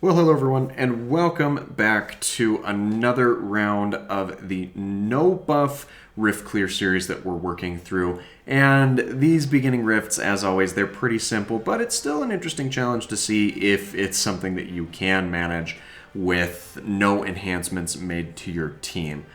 Well, hello everyone, and welcome back to another round of the No Buff Rift Clear series that we're working through. And these beginning rifts, as always, they're pretty simple, but it's still an interesting challenge to see if it's something that you can manage with no enhancements made to your team.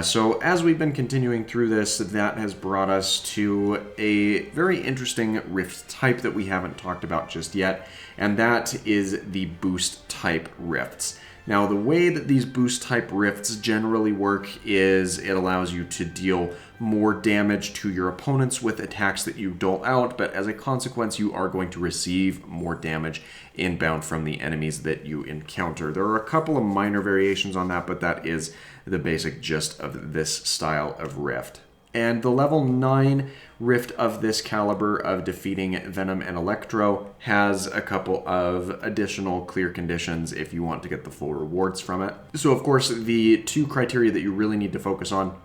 So as we've been continuing through this, that has brought us to a very interesting rift type that we haven't talked about just yet, and that is the boost type rifts. Now, the way that these boost type rifts generally work is it allows you to deal more damage to your opponents with attacks that you dole out, but as a consequence, you are going to receive more damage inbound from the enemies that you encounter. There are a couple of minor variations on that, but that is the basic gist of this style of rift. And the level 9 rift of this caliber of defeating Venom and Electro has a couple of additional clear conditions if you want to get the full rewards from it. So of course, the two criteria that you really need to focus on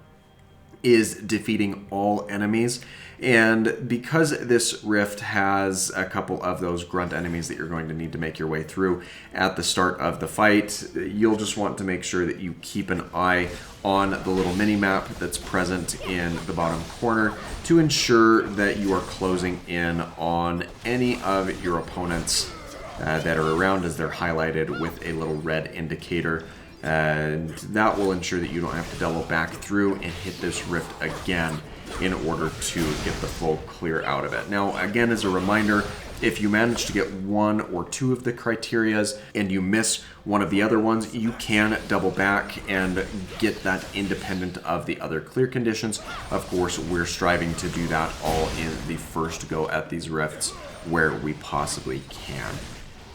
is defeating all enemies. And because this rift has a couple of those grunt enemies that you're going to need to make your way through at the start of the fight, you'll just want to make sure that you keep an eye on the little mini-map that's present in the bottom corner to ensure that you are closing in on any of your opponents that are around as they're highlighted with a little red indicator. And that will ensure that you don't have to double back through and hit this rift again in order to get the full clear out of it. Now, again, as a reminder, if you manage to get one or two of the criterias and you miss one of the other ones, you can double back and get that independent of the other clear conditions. Of course, we're striving to do that all in the first go at these rifts where we possibly can.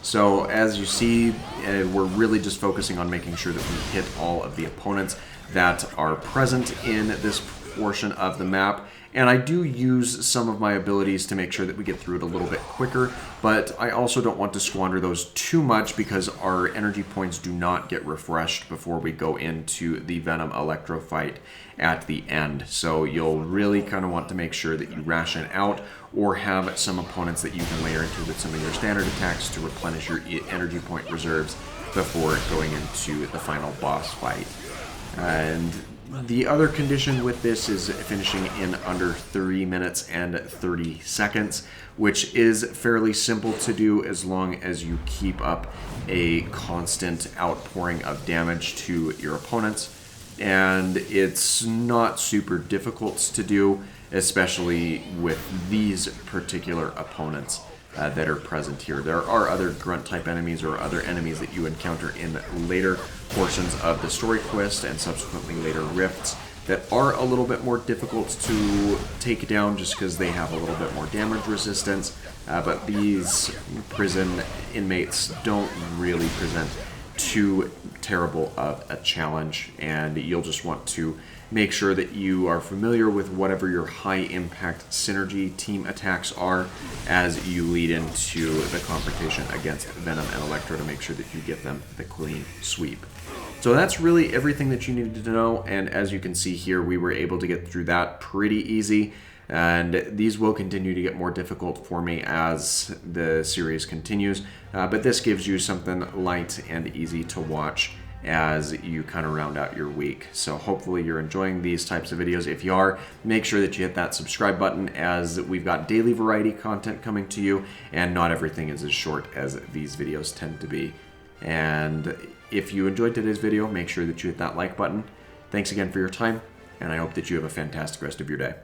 So as you see, we're really just focusing on making sure that we hit all of the opponents that are present in this portion of the map. And I do use some of my abilities to make sure that we get through it a little bit quicker, but I also don't want to squander those too much because our energy points do not get refreshed before we go into the Venom Electro fight at the end. So you'll really kind of want to make sure that you ration out or have some opponents that you can layer into with some of your standard attacks to replenish your energy point reserves before going into the final boss fight. And the other condition with this is finishing in under 3 minutes and 30 seconds, which is fairly simple to do as long as you keep up a constant outpouring of damage to your opponents. And it's not super difficult to do, especially with these particular opponents that are present here. There are other grunt type enemies or other enemies that you encounter in later portions of the story quest and subsequently later rifts that are a little bit more difficult to take down just because they have a little bit more damage resistance, but these prison inmates don't really present too terrible of a challenge, and you'll just want to make sure that you are familiar with whatever your high impact synergy team attacks are as you lead into the confrontation against Venom and Electro to make sure that you get them the clean sweep. So that's really everything that you needed to know, and as you can see here, we were able to get through that pretty easy. And these will continue to get more difficult for me as the series continues, but this gives you something light and easy to watch as you kind of round out your week. So hopefully you're enjoying these types of videos. If you are, make sure that you hit that subscribe button as we've got daily variety content coming to you, and not everything is as short as these videos tend to be. And if you enjoyed today's video, make sure that you hit that like button. Thanks again for your time, and I hope that you have a fantastic rest of your day.